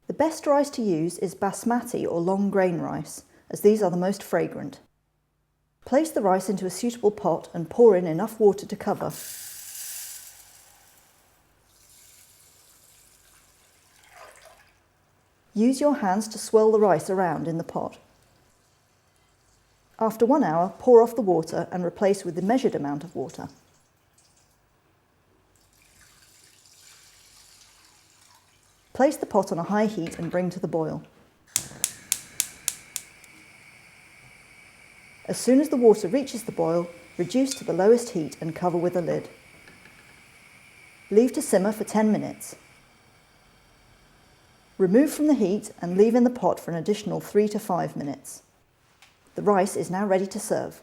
The best rice to use is basmati or long grain rice, as these are the most fragrant. Place the rice into a suitable pot and pour in enough water to cover. Use your hands to swirl the rice around in the pot. After 1 hour, pour off the water and replace with the measured amount of water. Place the pot on a high heat and bring to the boil. As soon as the water reaches the boil, reduce to the lowest heat and cover with a lid. Leave to simmer for 10 minutes. Remove from the heat and leave in the pot for an additional 3 to 5 minutes. The rice is now ready to serve.